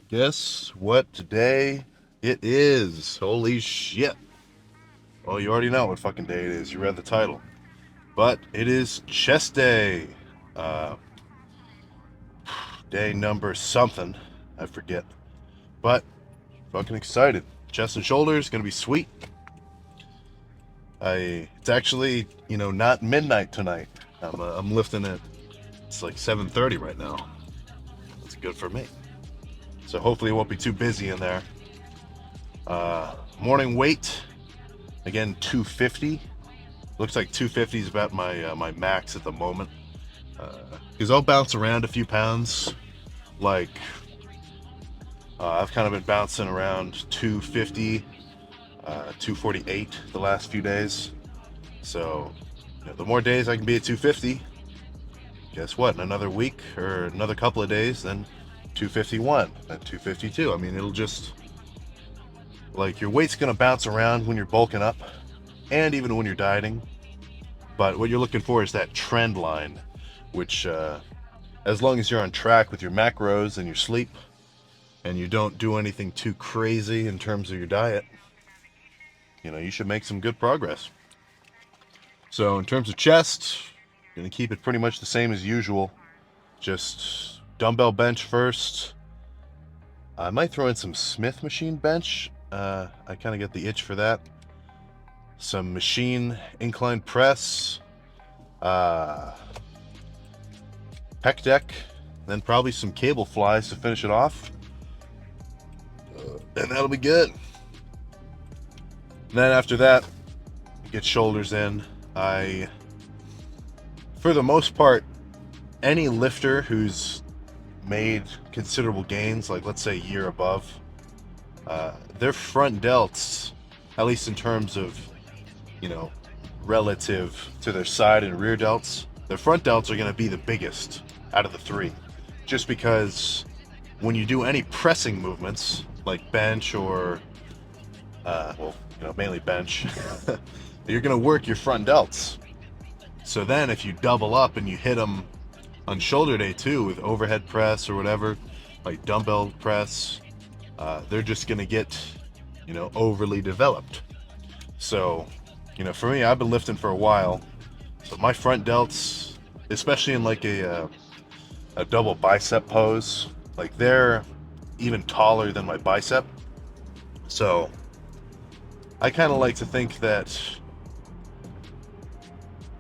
Guess what today it is? Holy shit. Well, you already know what fucking day it is. You read the title. But it is chest day. Uh, Day number something. I forget. But fucking excited. Chest and shoulders gonna be sweet. It's actually, not midnight tonight. I'm lifting it. It's like 7:30 right now. That's good for me. So hopefully it won't be too busy in there. Morning weight, again 250. Looks like 250 is about my max at the moment. Because I'll bounce around a few pounds. Like I've kind of been bouncing around 250, 248 the last few days. So the more days I can be at 250, guess what? In another week or another couple of days, then 251, then 252. I mean, it'll just like your weight's gonna bounce around when you're bulking up, and even when you're dieting. But what you're looking for is that trend line, which, as long as you're on track with your macros and your sleep, and you don't do anything too crazy in terms of your diet, you should make some good progress. So in terms of chest, gonna keep it pretty much the same as usual. Just dumbbell bench first. I might throw in some Smith machine bench. I kind of get the itch for that. Some machine incline press. Pec deck. Then probably some cable flies to finish it off. And that'll be good. And then after that, get shoulders in. For the most part, any lifter who's made considerable gains, like let's say a year above, their front delts, at least in terms of, relative to their side and rear delts, their front delts are going to be the biggest out of the three. Just because when you do any pressing movements, like bench or, mainly bench, you're going to work your front delts. So then if you double up and you hit them on shoulder day too with overhead press or whatever, like dumbbell press, they're just going to get, overly developed. So, for me, I've been lifting for a while. So my front delts, especially in like a double bicep pose, like they're even taller than my bicep. So I kind of like to think that,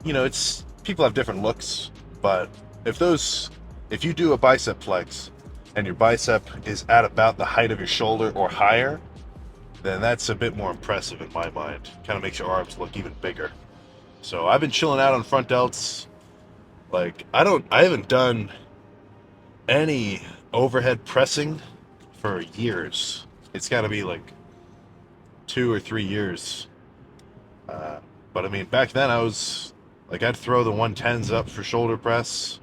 it's people have different looks, but if you do a bicep flex and your bicep is at about the height of your shoulder or higher, then that's a bit more impressive in my mind. Kind of makes your arms look even bigger. So I've been chilling out on front delts. Like I haven't done any overhead pressing for years. It's got to be like 2 or 3 years. But I mean, back then I was like, I'd throw the 110s up for shoulder press.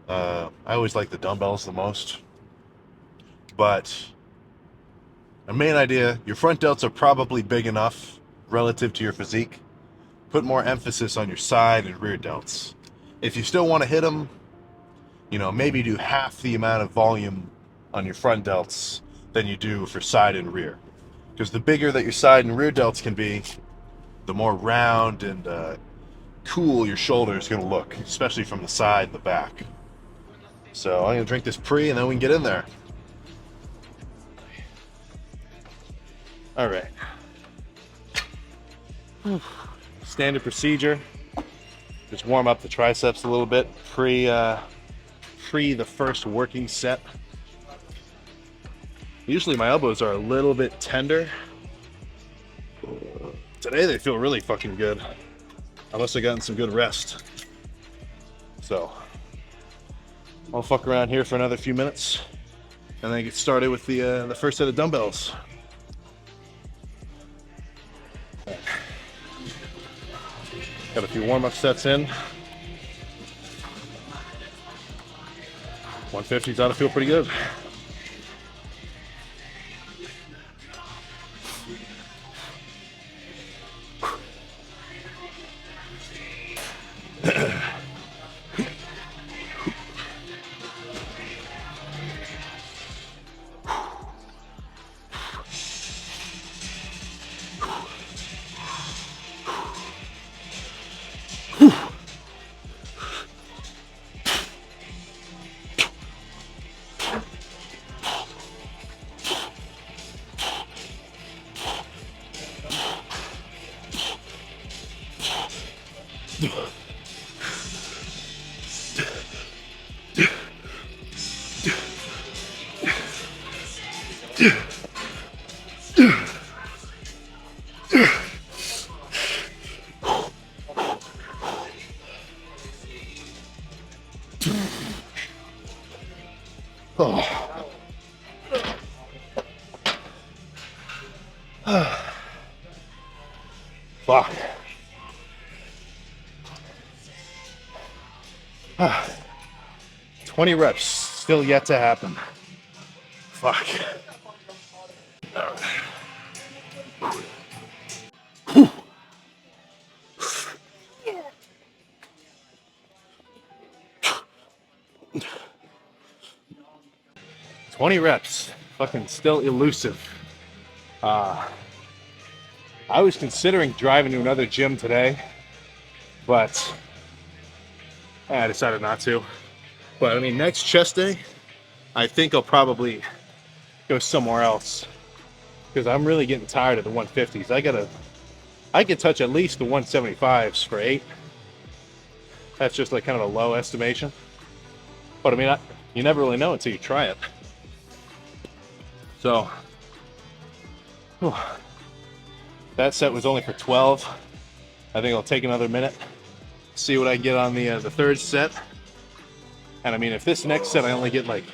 I always like the dumbbells the most. But the main idea, your front delts are probably big enough relative to your physique. Put more emphasis on your side and rear delts. If you still want to hit them, maybe do half the amount of volume on your front delts than you do for side and rear. Because the bigger that your side and rear delts can be, the more round and cool your shoulder is going to look, especially from the side and the back. So I'm going to drink this pre and then we can get in there. All right. Standard procedure. Just warm up the triceps a little bit pre the first working set. Usually my elbows are a little bit tender. Today they feel really fucking good. I must have gotten some good rest. So I'll fuck around here for another few minutes and then get started with the first set of dumbbells. Got a few warm-up sets in. 150s ought to feel pretty good. Fuck. 20 reps, still yet to happen. Fuck. Whew. 20 reps, fucking still elusive. I was considering driving to another gym today, but I decided not to. But I mean, next chest day, I think I'll probably go somewhere else because I'm really getting tired of the 150s. I could touch at least the 175s for 8. That's just like kind of a low estimation. But I mean, you never really know until you try it. So, that set was only for 12. I think I'll take another minute, see what I get on the third set. And I mean, if this next set I only get like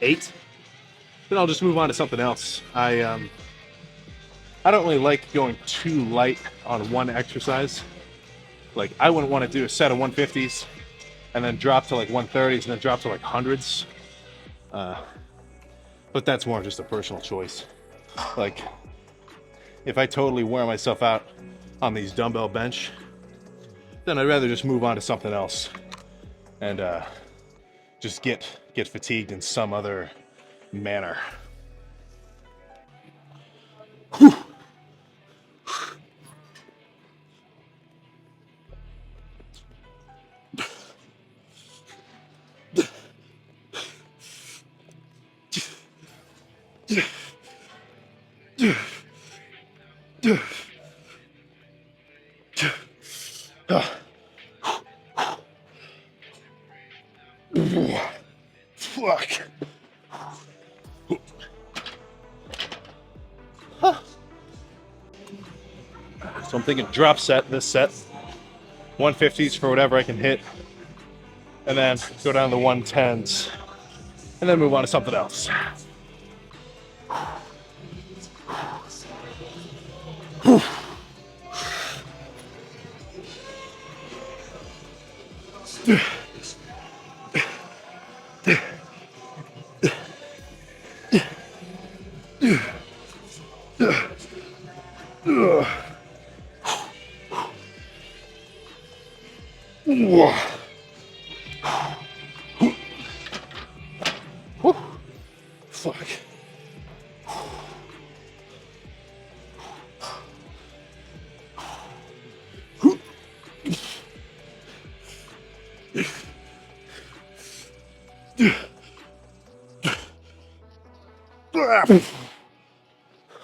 8, then I'll just move on to something else. I don't really like going too light on one exercise. Like, I wouldn't want to do a set of 150s and then drop to like 130s and then drop to like 100s. But that's more just a personal choice. Like, if I totally wear myself out on these dumbbell bench, then I'd rather just move on to something else and just get fatigued in some other manner. Whew. Fuck. So I'm thinking drop set this set, 150s for whatever I can hit, and then go down to the 110s, and then move on to something else. Fuck.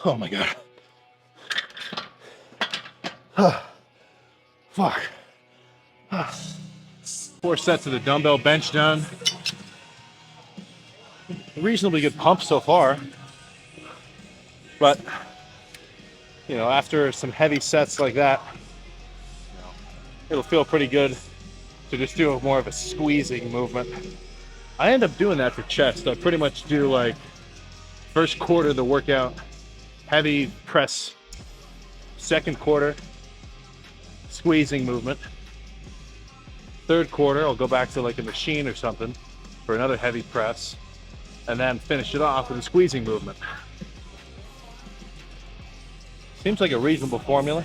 Oh my god. Fuck. 4 sets of the dumbbell bench done. Reasonably good pump so far. But, you know, after some heavy sets like that, it'll feel pretty good to just do more of a squeezing movement. I end up doing that for chest. I pretty much do like first quarter of the workout, heavy press, second quarter, squeezing movement. Third quarter, I'll go back to like a machine or something for another heavy press, and then finish it off with a squeezing movement. Seems like a reasonable formula.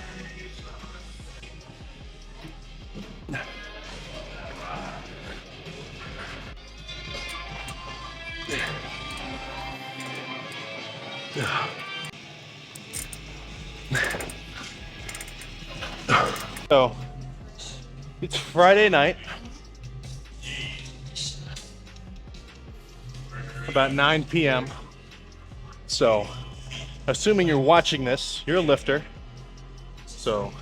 So, it's Friday night, about 9 p.m. So, assuming you're watching this, you're a lifter. So,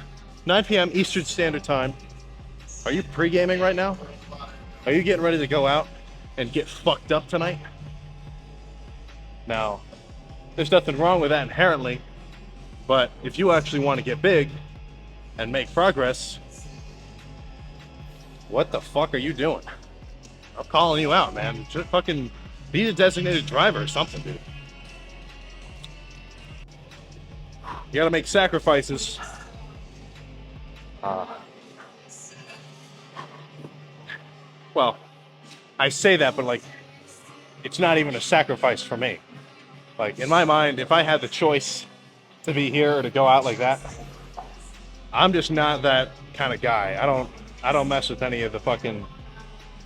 9 p.m. Eastern Standard Time. Are you pre-gaming right now? Are you getting ready to go out and get fucked up tonight? Now, There's nothing wrong with that inherently, but if you actually want to get big and make progress, what the fuck are you doing? I'm calling you out, man. Just fucking be a designated driver or something, dude. You gotta make sacrifices. Well, I say that, but like, it's not even a sacrifice for me. Like, in my mind, if I had the choice to be here or to go out like that, I'm just not that kind of guy. I don't mess with any of the fucking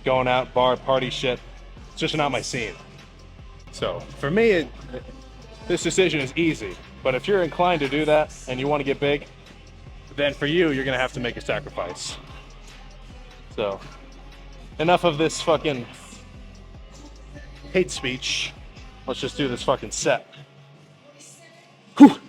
going out bar party shit. It's just not my scene. So for me, this decision is easy. But if you're inclined to do that and you want to get big, then for you, you're gonna have to make a sacrifice. So enough of this fucking hate speech. Let's just do this fucking set. Whew.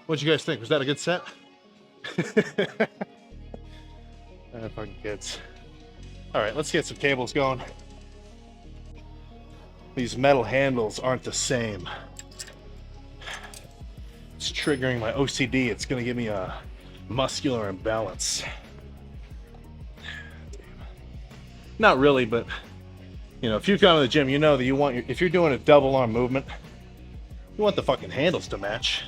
What'd you guys think? Was that a good set? Fucking kids. All right, let's get some cables going. These metal handles aren't the same. It's triggering my OCD. It's gonna give me a muscular imbalance. Not really, but you know, if you come to the gym, you know that you want if you're doing a double arm movement, you want the fucking handles to match.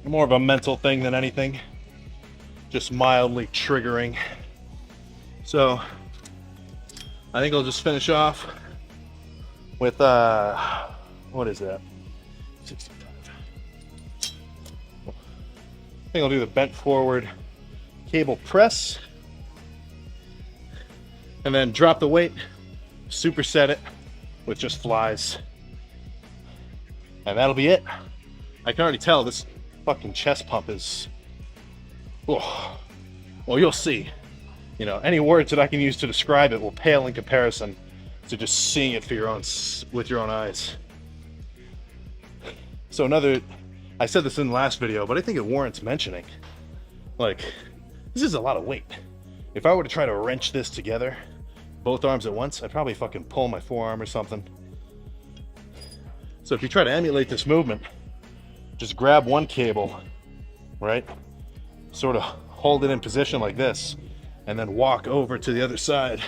More of a mental thing than anything. Just mildly triggering. So I think I'll just finish off with what is that? 65. I think I'll do the bent forward cable press. And then drop the weight, superset it with just flies. And that'll be it. I can already tell this fucking chest pump is, oh, well, you'll see. You know, any words that I can use to describe it will pale in comparison to just seeing it for your own, with your own eyes. So I said this in the last video, but I think it warrants mentioning. Like, this is a lot of weight. If I were to try to wrench this together, both arms at once, I'd probably fucking pull my forearm or something. So if you try to emulate this movement, just grab one cable, right? Sort of hold it in position like this, and then walk over to the other side,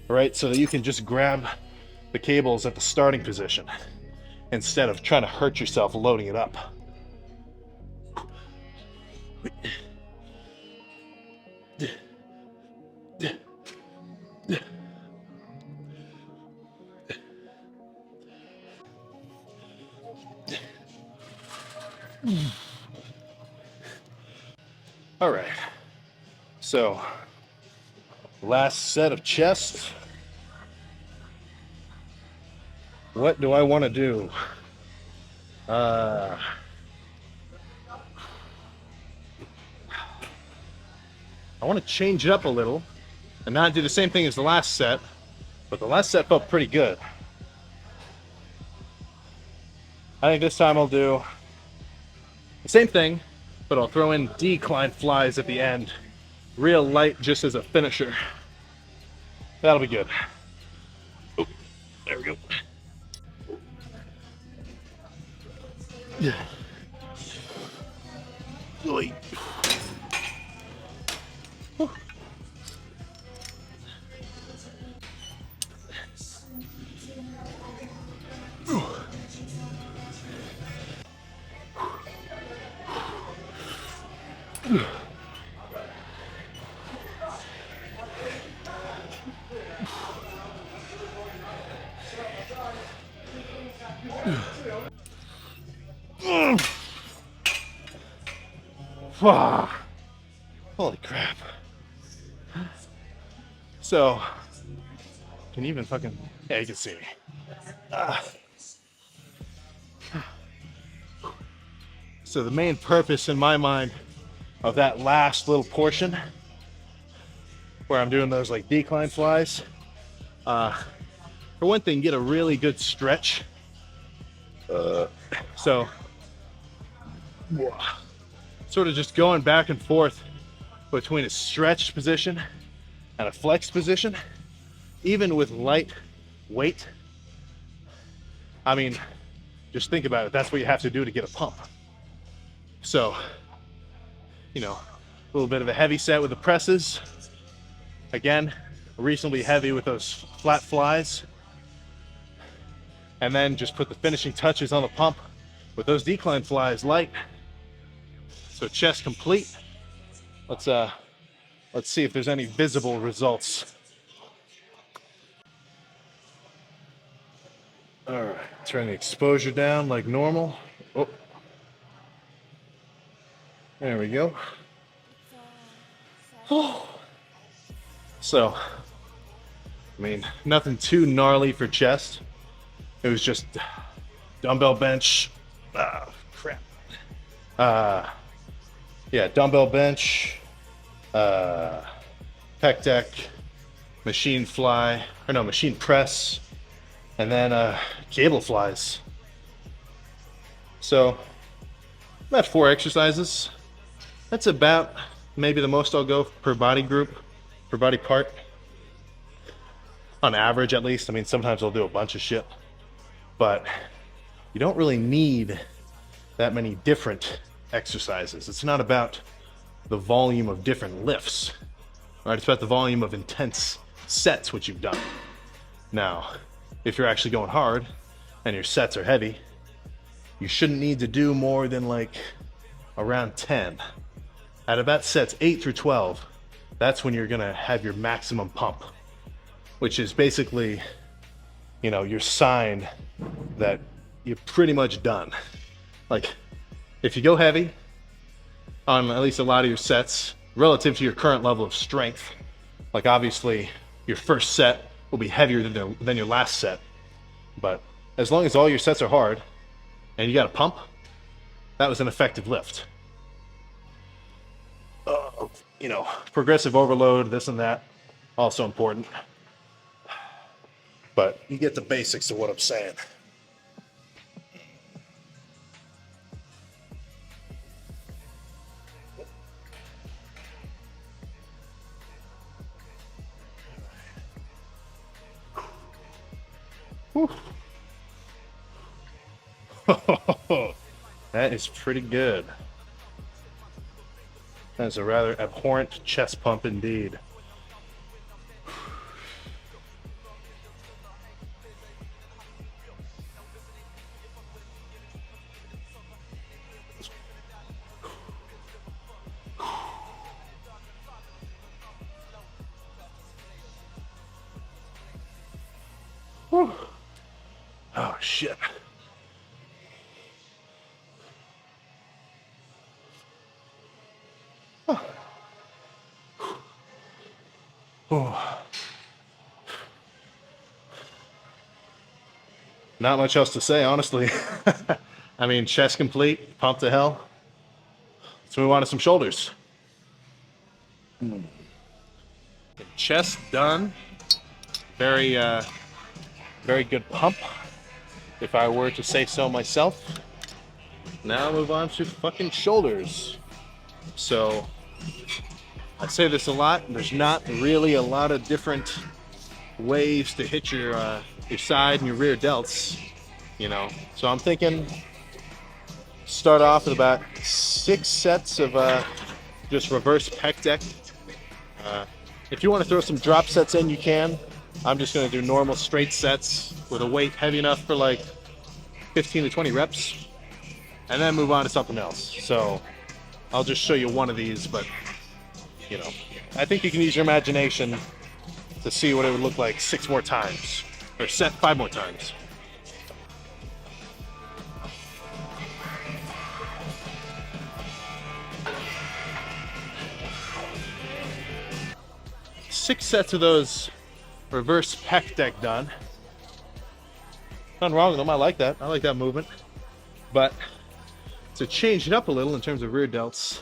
right? So that you can just grab the cables at the starting position instead of trying to hurt yourself loading it up. All right, so last set of chest. What do I want to do? I want to change it up a little and not do the same thing as the last set, but the last set felt pretty good. I think this time I'll do the same thing, but I'll throw in decline flies at the end. Real light, just as a finisher. That'll be good. Oh, there we go. Yeah. Wait. Holy crap. So, can you even fucking... Yeah, you can see me. So the main purpose in my mind of that last little portion where I'm doing those like decline flies, for one thing, get a really good stretch. So sort of just going back and forth between a stretched position and a flexed position, even with light weight. I mean, just think about it. That's what you have to do to get a pump. So, you know, a little bit of a heavy set with the presses. Again, reasonably heavy with those flat flies. And then just put the finishing touches on the pump with those decline flies light. So chest complete. Let's see if there's any visible results. All right, turn the exposure down like normal. Oh. There we go. Oh. So, I mean, nothing too gnarly for chest. It was just dumbbell bench. Crap. Yeah, dumbbell bench, pec deck, machine press, and then cable flies. So, about 4 exercises. That's about maybe the most I'll go per body group, per body part. On average, at least. I mean, sometimes I'll do a bunch of shit. But you don't really need that many different exercises. It's not about the volume of different lifts, right? It's about the volume of intense sets, which you've done. Now, if you're actually going hard and your sets are heavy, you shouldn't need to do more than like around 10. At about sets 8 through 12, that's when you're gonna have your maximum pump, which is basically, you know, your sign that you're pretty much done. Like, if you go heavy on at least a lot of your sets relative to your current level of strength, like obviously your first set will be heavier than your last set, but as long as all your sets are hard and you got a pump, that was an effective lift. You know, progressive overload, this and that, also important. But you get the basics of what I'm saying. That is pretty good. That is a rather abhorrent chest pump indeed. Whew. Oh shit. Oh. Not much else to say, honestly. I mean, chest complete, pump to hell. Let's move on to some shoulders. Chest done. Very good pump, if I were to say so myself. Now move on to fucking shoulders. So, I say this a lot, there's not really a lot of different ways to hit your side and your rear delts, you know. So I'm thinking start off with about 6 sets of just reverse pec deck. If you want to throw some drop sets in, you can. I'm just going to do normal straight sets with a weight heavy enough for like 15 to 20 reps, and then move on to something else. So I'll just show you one of these, but you know, I think you can use your imagination to see what it would look like 6 more times, or 5 more times. Six sets of those reverse pec deck done. Nothing wrong with them. I like that. I like that movement. But to change it up a little in terms of rear delts,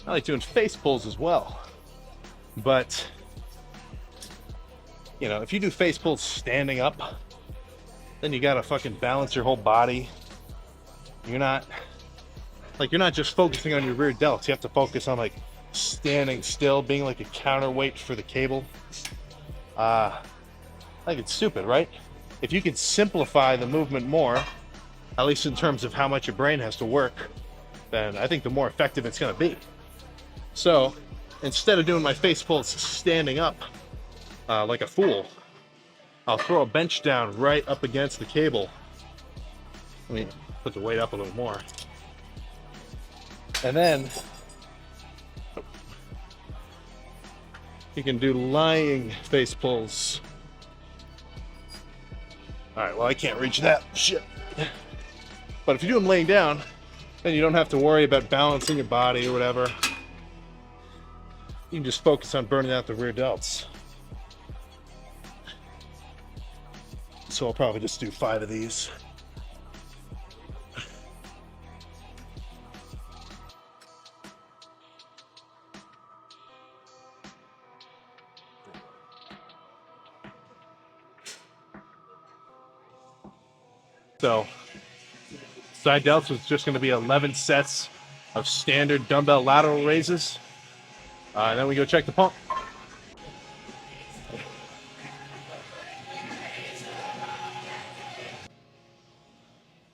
I like doing face pulls as well. But you know, if you do face pulls standing up, then you gotta fucking balance your whole body. You're not just focusing on your rear delts. You have to focus on like standing still, being like a counterweight for the cable. I think it's stupid, right? If you can simplify the movement more, at least in terms of how much your brain has to work, then I think the more effective it's gonna be. So instead of doing my face pulls standing up like a fool, I'll throw a bench down right up against the cable. Let me put the weight up a little more. And then you can do lying face pulls. All right, well, I can't reach that. Shit. But if you do them laying down, then you don't have to worry about balancing your body or whatever. You can just focus on burning out the rear delts. So I'll probably just do 5 of these. So side delts was just going to be 11 sets of standard dumbbell lateral raises. And then we go check the pump.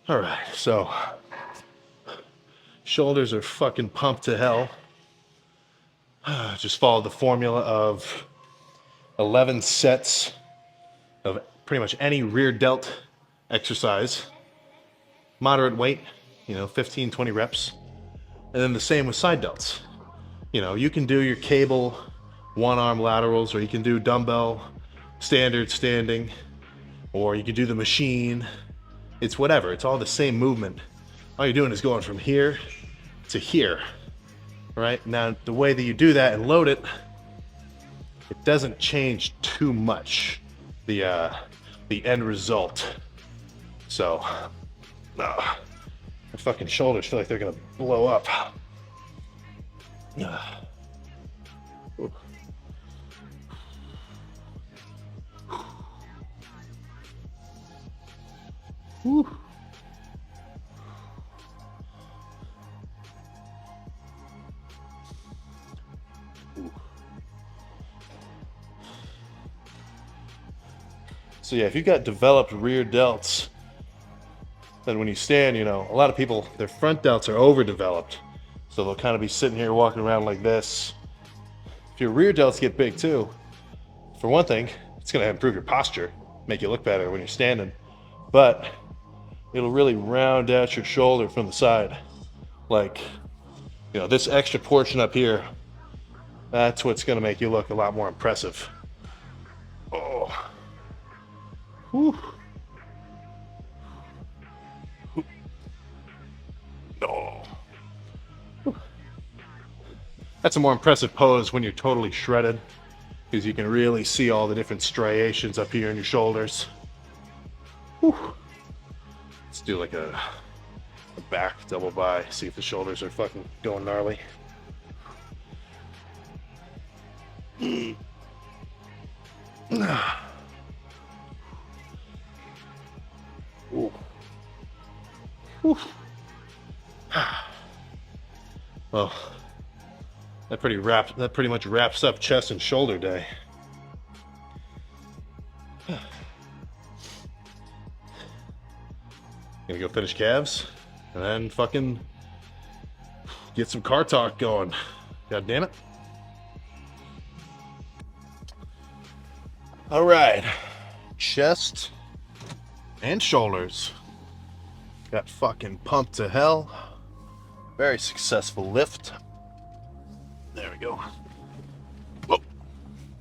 All right, so shoulders are fucking pumped to hell. Just follow the formula of 11 sets of pretty much any rear delt exercise. Moderate weight, 15, 20 reps. And then the same with side delts. You can do your cable one arm laterals, or you can do dumbbell standard standing, or you can do the machine. It's whatever. It's all the same movement. All you're doing is going from here to here. Right? Now, the way that you do that and load it, it doesn't change too much the end result. So, my fucking shoulders feel like they're gonna blow up. Whew. So yeah, if you've got developed rear delts, then when you stand, a lot of people, their front delts are overdeveloped. So they'll kind of be sitting here walking around like this. If your rear delts get big too, for one thing, it's gonna improve your posture, make you look better when you're standing, but it'll really round out your shoulder from the side. Like, this extra portion up here, that's what's gonna make you look a lot more impressive. Oh. Whew. No. That's a more impressive pose when you're totally shredded, because you can really see all the different striations up here in your shoulders. Whew. Let's do like a back double by, see if the shoulders are fucking going gnarly. Ooh. Ooh. Well, that pretty much wraps up chest and shoulder day. Gonna go finish calves and then fucking get some car talk going. God damn it. All right, chest and shoulders got fucking pumped to hell. Very successful lift. There we go. Whoa.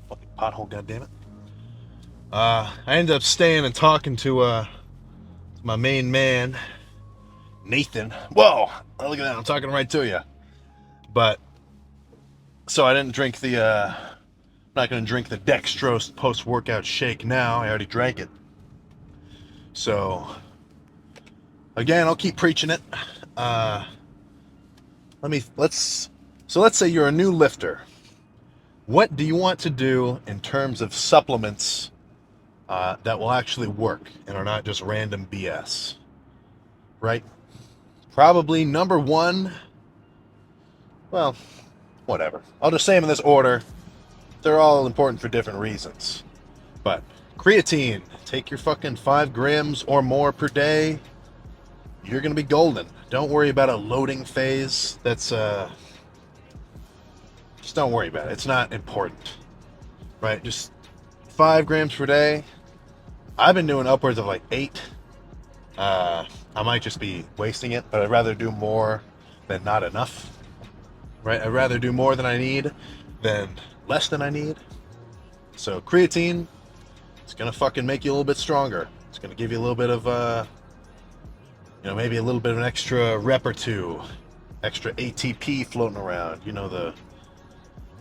Fucking pothole, goddammit. I ended up staying and talking to my main man, Nathan. Whoa! Oh, look at that, I'm talking right to you. But, so I didn't drink the, I'm not going to drink the dextrose post-workout shake now. I already drank it. So, again, I'll keep preaching it. Let's say you're a new lifter. What do you want to do in terms of supplements that will actually work and are not just random BS? Right? Probably number one, well, whatever. I'll just say them in this order. They're all important for different reasons. But creatine, take your fucking 5 grams or more per day. You're going to be golden. Don't worry about a loading phase. That's, just don't worry about it. It's not important, right? Just 5 grams per day. I've been doing upwards of like 8. I might just be wasting it, but I'd rather do more than not enough, right? I'd rather do more than I need than less than I need. So creatine, it's going to fucking make you a little bit stronger. It's going to give you a little bit of, maybe a little bit of an extra rep or two, extra ATP floating around.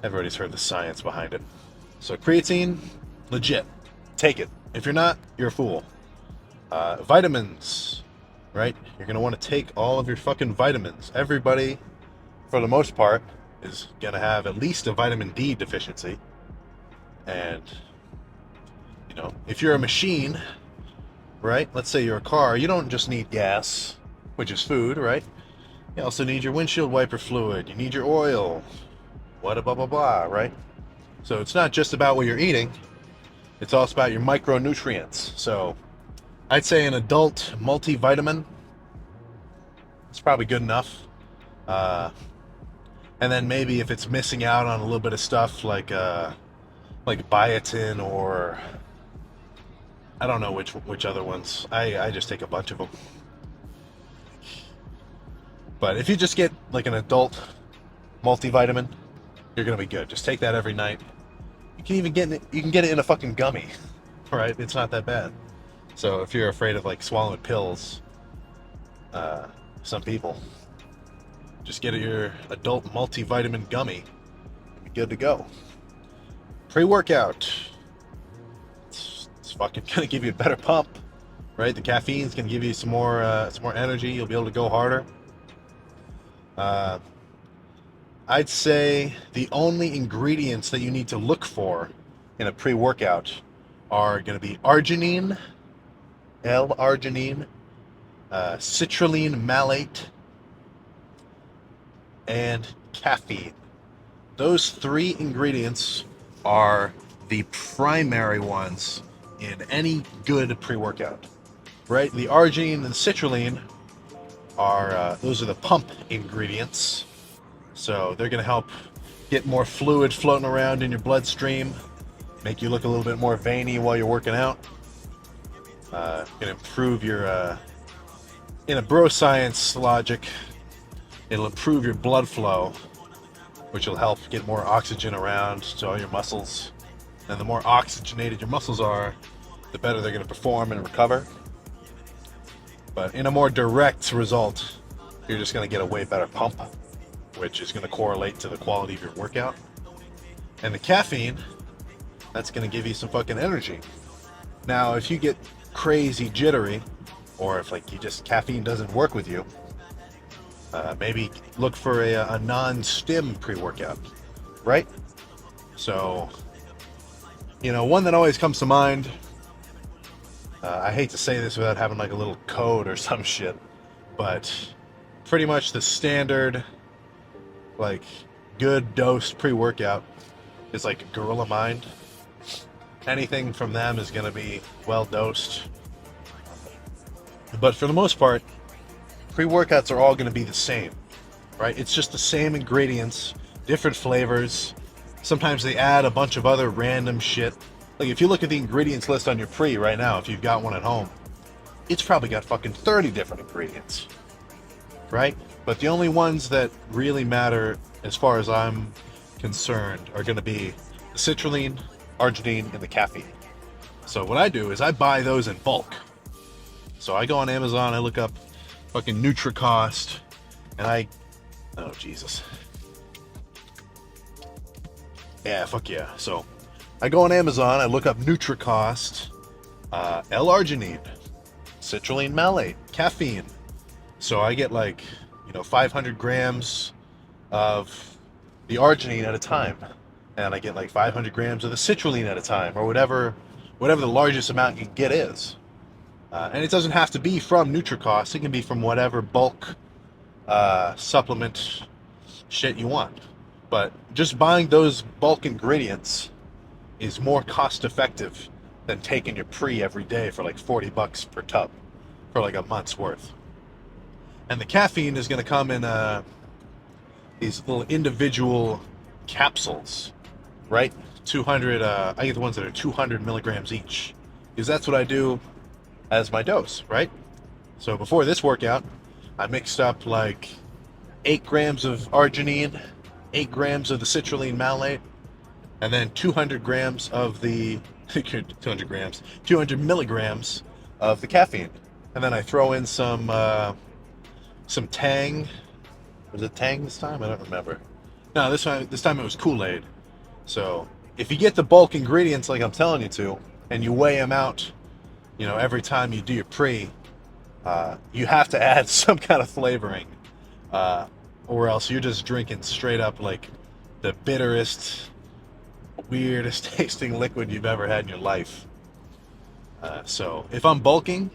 Everybody's heard the science behind it. So creatine, legit. Take it. If you're not, you're a fool. Vitamins, right? You're going to want to take all of your fucking vitamins. Everybody, for the most part, is going to have at least a vitamin D deficiency. And, if you're a machine, right? Let's say you're a car, you don't just need gas, which is food, right? You also need your windshield wiper fluid. You need your oil. Blah, blah, blah, blah, right? So it's not just about what you're eating. It's also about your micronutrients. So I'd say an adult multivitamin is probably good enough. And then maybe if it's missing out on a little bit of stuff like biotin or I don't know which other ones. I just take a bunch of them. But if you just get like an adult multivitamin, you're gonna be good. Just take that every night. You can even get it in a fucking gummy, right? It's not that bad. So if you're afraid of like swallowing pills, some people just get your adult multivitamin gummy. You'll be good to go. Pre-workout. It's fucking gonna give you a better pump, right? The caffeine's gonna give you some more energy. You'll be able to go harder. I'd say the only ingredients that you need to look for in a pre-workout are going to be arginine, L-arginine, citrulline malate, and caffeine. Those 3 ingredients are the primary ones in any good pre-workout, right? The arginine and the citrulline are those are the pump ingredients. So they're going to help get more fluid floating around in your bloodstream, make you look a little bit more veiny while you're working out. Can improve your, in a bro science logic, it'll improve your blood flow, which will help get more oxygen around to all your muscles. And the more oxygenated your muscles are, the better they're going to perform and recover. But in a more direct result, you're just going to get a way better pump, which is going to correlate to the quality of your workout. And the caffeine, that's going to give you some fucking energy. Now, if you get crazy jittery, or if caffeine doesn't work with you, maybe look for a non-stim pre-workout, right? So, one that always comes to mind, I hate to say this without having like a little code or some shit, but pretty much the standard good dosed pre-workout is like Gorilla Mind. Anything from them is going to be well dosed. But for the most part, pre-workouts are all going to be the same, right? It's just the same ingredients, different flavors. Sometimes they add a bunch of other random shit. Like if you look at the ingredients list on your pre right now, if you've got one at home, it's probably got fucking 30 different ingredients. right? But the only ones that really matter, as far as I'm concerned, are going to be the citrulline, arginine, and the caffeine. So what I do is I buy those in bulk. So I go on Amazon, I look up fucking NutriCost, and oh Jesus. Yeah, fuck yeah. So I go on Amazon, I look up NutriCost, L-arginine, citrulline malate, caffeine. So I get like, 500 grams of the arginine at a time, and I get like 500 grams of the citrulline at a time, or whatever the largest amount you can get is. And it doesn't have to be from NutriCost. It can be from whatever bulk supplement shit you want. But just buying those bulk ingredients is more cost effective than taking your pre every day for like $40 per tub for like a month's worth. And the caffeine is going to come in these little individual capsules, right? 200, I get the ones that are 200 milligrams each, because that's what I do as my dose, right? So before this workout, I mixed up like 8 grams of arginine, 8 grams of the citrulline malate, and then 200 grams of the 200 milligrams of the caffeine. And then I throw in some Tang. Was it Tang this time? I don't remember. No, this time it was Kool-Aid. So if you get the bulk ingredients like I'm telling you to, and you weigh them out, every time you do your pre, you have to add some kind of flavoring, or else you're just drinking straight up like the bitterest, weirdest tasting liquid you've ever had in your life. So if I'm bulking,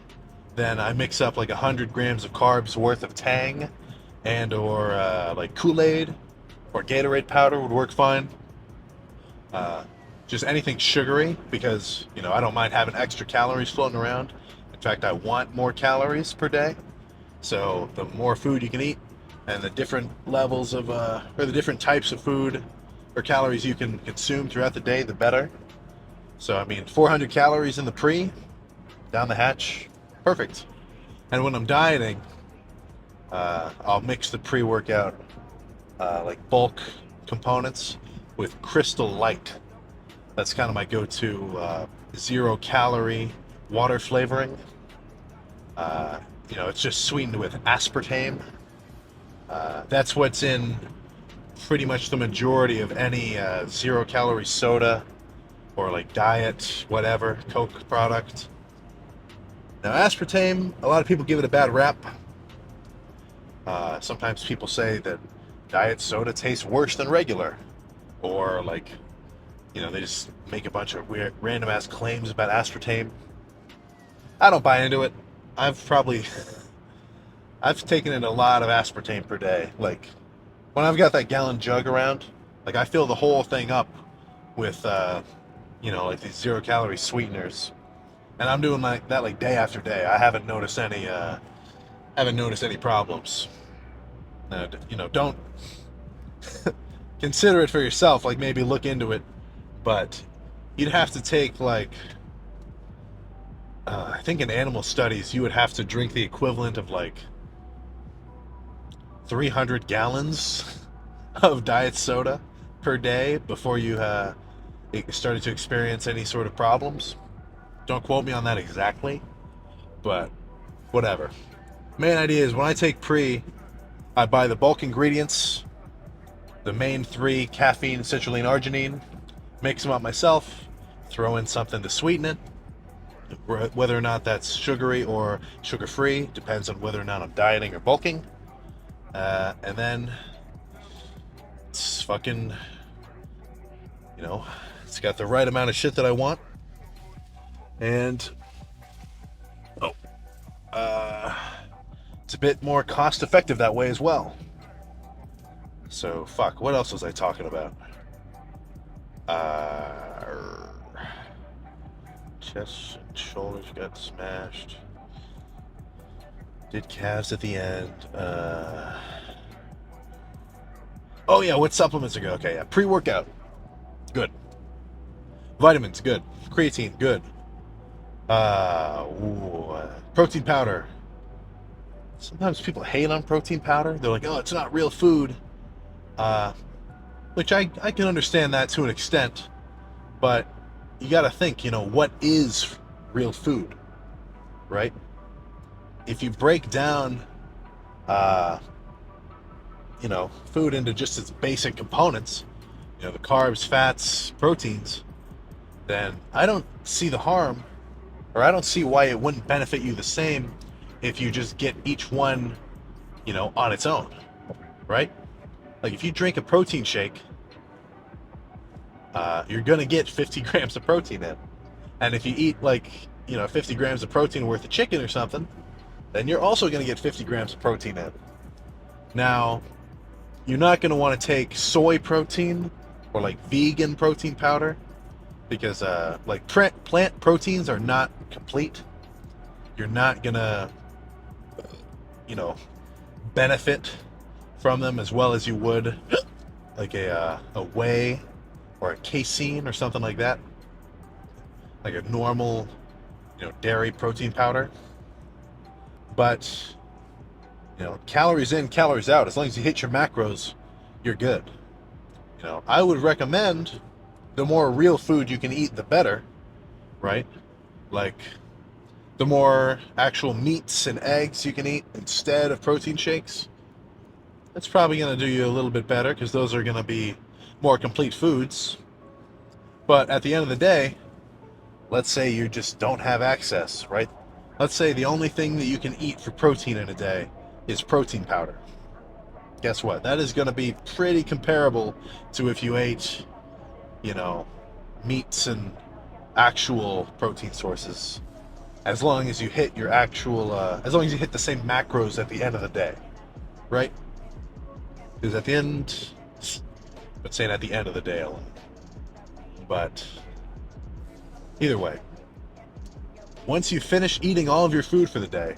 then I mix up like 100 grams of carbs worth of Tang, and or like Kool-Aid or Gatorade powder would work fine. Just anything sugary, because I don't mind having extra calories floating around. In fact, I want more calories per day. So the more food you can eat, and the different levels of or the different types of food or calories you can consume throughout the day, the better. So 400 calories in the pre, down the hatch, perfect. And when I'm dieting, I'll mix the pre-workout like bulk components with Crystal Light. That's kind of my go-to 0-calorie water flavoring. It's just sweetened with aspartame. That's what's in pretty much the majority of any 0-calorie soda or like diet, whatever, Coke product. Now, aspartame, a lot of people give it a bad rap. Sometimes people say that diet soda tastes worse than regular, or like, they just make a bunch of weird, random-ass claims about aspartame. I don't buy into it. I've taken in a lot of aspartame per day. Like, when I've got that gallon jug around, like, I fill the whole thing up with, like these 0-calorie sweeteners. And I'm doing like that like day after day. I haven't noticed any problems. Don't consider it for yourself. Like, maybe look into it, but you'd have to take like, I think in animal studies you would have to drink the equivalent of like 300 gallons of diet soda per day before you started to experience any sort of problems. Don't quote me on that exactly, but whatever. Main idea is when I take pre, I buy the bulk ingredients, the main 3, caffeine, citrulline, arginine, mix them up myself, throw in something to sweeten it, whether or not that's sugary or sugar-free, depends on whether or not I'm dieting or bulking, and then it's fucking, it's got the right amount of shit that I want. And it's a bit more cost effective that way as well. So fuck, what else was I talking about? Chest and shoulders got smashed. Did calves at the end. Oh yeah, what supplements are good? Okay, yeah, pre-workout, good. Vitamins, good. Creatine, good. Protein powder, sometimes people hate on protein powder. They're like, oh, it's not real food. Which I can understand that to an extent. But you got to think, what is real food, right? If you break down, food into just its basic components, the carbs, fats, proteins, then I don't see the harm, or I don't see why it wouldn't benefit you the same if you just get each one, on its own, right? Like if you drink a protein shake, you're gonna get 50 grams of protein in, and if you eat 50 grams of protein worth of chicken or something, then you're also gonna get 50 grams of protein in. Now, you're not gonna want to take soy protein or vegan protein powder because plant proteins are not complete. You're not gonna benefit from them as well as you would like a whey or a casein or something like that, like a normal dairy protein powder. But calories in, calories out, as long as you hit your macros, you're good. I would recommend the more real food you can eat, the better, right? Like the more actual meats and eggs you can eat instead of protein shakes, that's probably going to do you a little bit better because those are going to be more complete foods. But at the end of the day, let's say you just don't have access, right? Let's say the only thing that you can eat for protein in a day is protein powder. Guess what? That is going to be pretty comparable to if you ate, meats and actual protein sources. As long as you hit your actual, as long as you hit the same macros at the end of the day, right? Because at the end, I'm saying at the end of the day alone. But either way, once you finish eating all of your food for the day,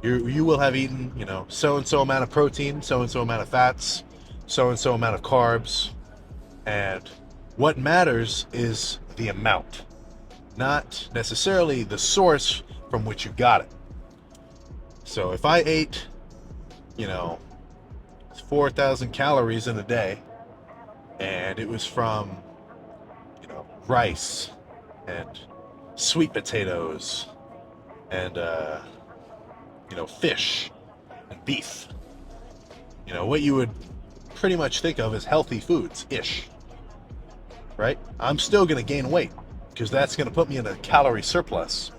you will have eaten, so and so amount of protein, so and so amount of fats, so and so amount of carbs, and what matters is the amount, not necessarily the source from which you got it. So if I ate, 4,000 calories in a day, and it was from, rice and sweet potatoes and, fish and beef, what you would pretty much think of as healthy foods-ish, right? I'm still going to gain weight because that's going to put me in a calorie surplus.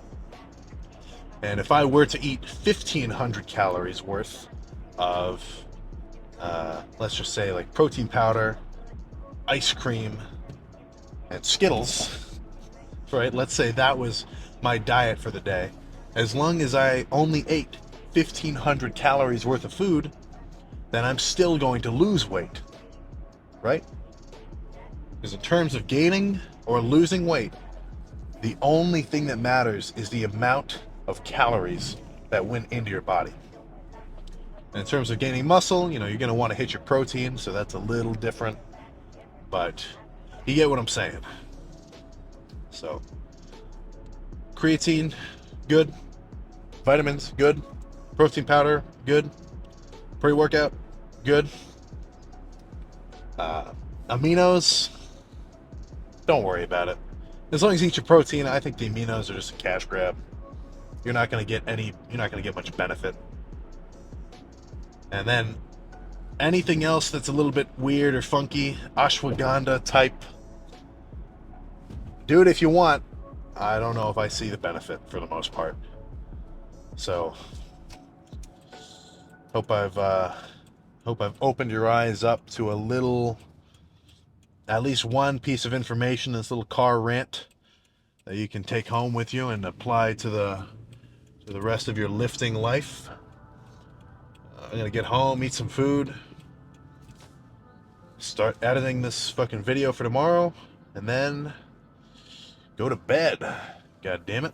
And if I were to eat 1,500 calories worth of, let's just say protein powder, ice cream, and Skittles, right? Let's say that was my diet for the day. As long as I only ate 1,500 calories worth of food, then I'm still going to lose weight, right? Because in terms of gaining or losing weight, the only thing that matters is the amount of calories that went into your body. And in terms of gaining muscle, you're going to want to hit your protein, so that's a little different, but you get what I'm saying. So, creatine, good. Vitamins, good. Protein powder, good. Pre-workout, good. Aminos, don't worry about it. As long as you eat your protein, I think the aminos are just a cash grab. You're not going to get much benefit. And then anything else that's a little bit weird or funky, ashwagandha type, do it if you want. I don't know if I see the benefit for the most part. So, hope I've opened your eyes up to at least one piece of information, this little car rant that you can take home with you and apply to the rest of your lifting life. I'm gonna get home, eat some food, start editing this fucking video for tomorrow, and then go to bed. God damn it.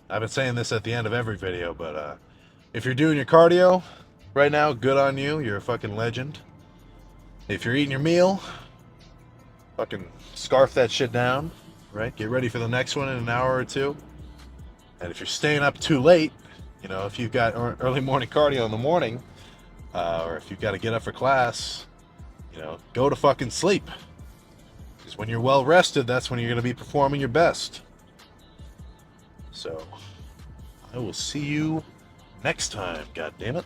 I've been saying this at the end of every video, but if you're doing your cardio right now, good on you. You're a fucking legend. If you're eating your meal, fucking scarf that shit down, right? Get ready for the next one in an hour or two. And if you're staying up too late, You know, if you've got early morning cardio in the morning, or if you've got to get up for class, you know, go to fucking sleep. Because when you're well rested, that's when you're going to be performing your best. So, I will see you next time, God damn it.